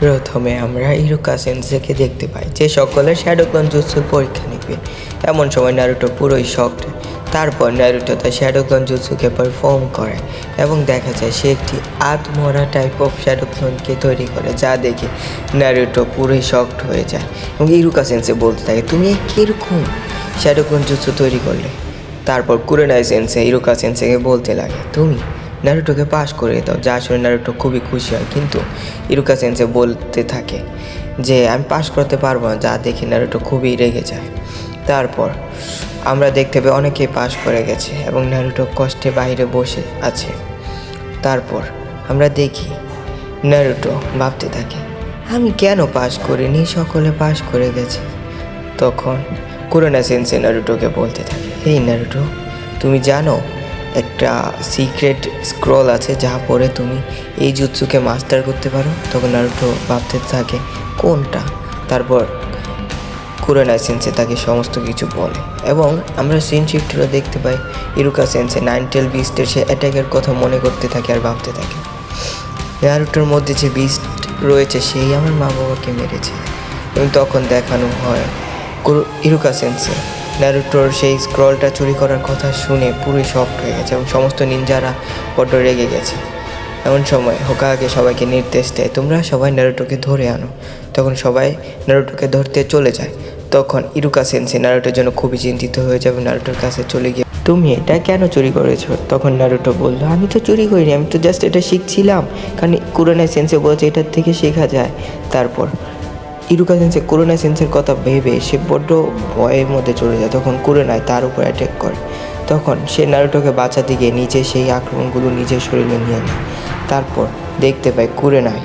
প্রথমে আমরা ইরুকা সেন্সেকে দেখতে পাই যে সকলের শ্যাডোক্লন জুৎসুর পরীক্ষা নেবে। এমন সময় নারুটো পুরোই শকড। তারপর নারুটো তার শ্যাডোক্লন জুৎসুকে পারফর্ম করে এবং দেখা যায় সে একটি আত্মরা টাইপ অফ শ্যাডোক্লনকে তৈরি করে, যা দেখে নারুটো পুরোই শকড হয়ে যায় এবং ইরুকা সেন্সে বলতে থাকে, তুমি কীরকম শ্যাডোক্লন জুৎসু তৈরি করলে? তারপর কুরেনাই সেন্সে ইরুকা সেন্সেকে বলতে লাগে, তুমি নারুটোকে পাশ করে দাও, যা শুনে নারুটো খুবই খুশি হয়। কিন্তু ইরুকা সেন্সে বলতে থাকে যে আমি পাশ করতে পারবো না, যা দেখে নারুটো খুবই রেগে যায়। তারপর আমরা দেখতে পাই অনেকেই পাশ করে গেছে এবং নারুটো কষ্টে বাইরে বসে আছে। তারপর আমরা দেখি নারুটো ভাবতে থাকে, আমি কেন পাশ করিনি, সকলে পাশ করে গেছে। তখন কুরেনাই সেন্সে নারুটোকে বলতে থাকে, এই নারুটো, তুমি জানো একটা সিক্রেট স্ক্রল আছে যা পরে তুমি এই জুৎসুকে মাস্টার করতে পারো? তখন নারুটো ভাবতে থাকে কোনটা। তারপর কুরেনাই সেন্সে তাকে সমস্ত কিছু বলে এবং আমরা সিন শিফটরও দেখতে পাই ইরুকা সেন্সে নাইনটেল বিস্টের সে অ্যাটাকের কথা মনে করতে থাকে আর ভাবতে থাকে, নারুটোর মধ্যে যে বিস্ট রয়েছে সেই আমার মা বাবাকে মেরেছে। এবং তখন দেখানো হয় ইরুকা সেন্সে নারুটোর সেই স্ক্রলটা চুরি করার কথা শুনে পুরোই শকড হয়ে গেছে এবং সমস্ত নিনজারা বড্ড রেগে গেছে। এমন সময় হোকাগে সবাইকে নির্দেশ দেয়, তোমরা সবাই নারুটোকে ধরে আনো। তখন সবাই নারুটোকে ধরতে চলে যায়। তখন ইরুকা সেন্সে নারুটোর জন্য খুবই চিন্তিত হয়ে যাবে, নারুটোর কাছে চলে গিয়ে, তুমি এটা কেন চুরি করেছো? তখন নারুটো বললো, আমি তো চুরি করিনি, আমি তো জাস্ট এটা শিখছিলাম, কারণ কুরেনাই সেন্সে বলছে এটার থেকে শেখা যায়। তারপর ইরুকা সেন্সে কুরেনাই সেন্সের কথা ভেবে সে বড্ড ভয়ের মধ্যে চলে যায়। তখন কুরেনাই তার উপর অ্যাটাক করে। তখন সে নারুটোকে বাঁচাতে গিয়ে নিজে সেই আক্রমণগুলো নিজের শরীরে নিয়ে নেয়। তারপর দেখতে পাই কুরেনাই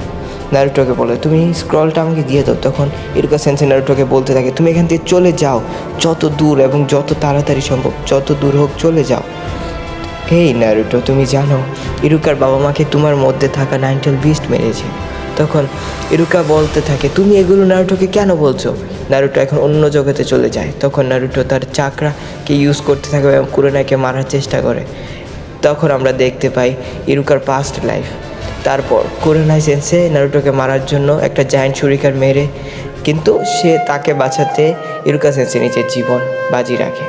নারুটোকে বলে, তুমি স্ক্রলটা আমাকে দিয়ে দাও। তখন ইরুকা সেন্সে নারুটোকে বলতে থাকে, তুমি এখান থেকে চলে যাও, যত দূর এবং যত তাড়াতাড়ি সম্ভব, যত দূর হোক চলে যাও। হেই নারুটো, তুমি জানো ইরুকার বাবা মাকে তোমার মধ্যে থাকা নাইনটেল বিস্ট মেরেছে। তখন ইরুকা বলতে থাকে, তুমি এগুলো নারুটোকে কেন বলছো? নারুটো এখন অন্য জগতে চলে যায়। তখন নারুটো তার চাকরাকে ইউজ করতে থাকে এবং কুরেনাইকে মারার চেষ্টা করে। তখন আমরা দেখতে পাই ইরুকার পাস্ট লাইফ। তারপর কুরেনাই সেন্সে নারুটোকে মারার জন্য একটা জায়ান্ট শুরিকার মেরে, কিন্তু সে তাকে বাঁচাতে ইরুকা সেন্সে নিজের জীবন বাজি রাখে।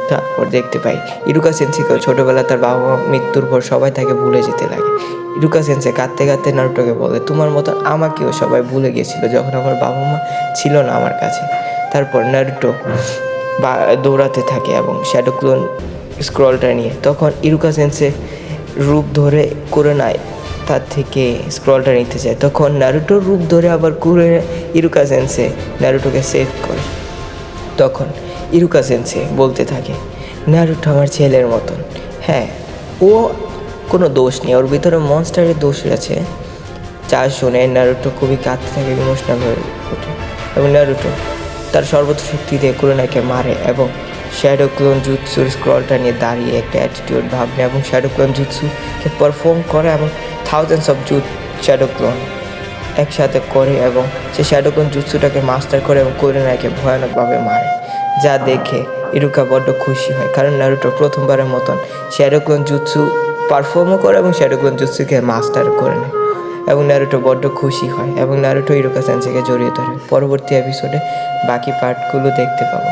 তারপর দেখতে পাই ইরুকা সেন্সেকেও ছোটোবেলা তার বাবা মা মৃত্যুর পর সবাই তাকে ভুলে যেতে লাগে। ইরুকা সেন্সে কাঁদতে কাঁদতে নারুটোকে বলে, তোমার মতো আমাকেও সবাই ভুলে গিয়েছিল যখন আমার বাবা মা ছিল না আমার কাছে। তারপর নারুটো দৌড়াতে থাকে এবং শ্যাডোক্লোন স্ক্রলটা নিয়ে। তখন ইরুকা সেন্সে রূপ ধরে কুরেনাই তার থেকে স্ক্রলটা নিতে চায়। তখন নারুটোর রূপ ধরে আবার ইরুকা সেন্সে নারুটোকে সেভ করে। তখন ইরুকা সেন্সে বলতে থাকে, নারুটো আমার ছেলের মতন, হ্যাঁ ও কোনো দোষ নেই, ওর ভিতরে মনস্টারের দোষ আছে। যা শুনে নারুটো খুবই কাঁদতে থাকে, ইমোশনাল হয়ে ওঠে এবং নারুটো তার সর্বোচ্চ শক্তি দিয়ে কুরেনাইকে মারে এবং শ্যাডোক্লোন জুৎসুর স্ক্রলটা নিয়ে দাঁড়িয়ে একটা অ্যাটিটিউড ভাব নেয় এবং শ্যাডোক্লোন জুৎসুকে পারফর্ম করে এবং থাউজেন্ডস অফ শ্যাডোক্লোন একসাথে করে এবং সে শ্যাডোক্লোন জুৎসুটাকে মাস্টার করে এবং কুরেনাইকে ভয়ানকভাবে মারে, যা দেখে ইরুকা বড্ড খুশি হয়, কারণ নারুটো প্রথমবারের মতন শ্যাডোক্লোন জুৎসু পারফর্মও করে এবং শ্যাডোক্লোন জুৎসুকে মাস্টার করে নেয় এবং নারুটো বড্ড খুশি হয় এবং নারুটো ইরুকা সেন্সেকে জড়িয়ে ধরে। পরবর্তী এপিসোডে বাকি পার্টগুলো দেখতে পাবো।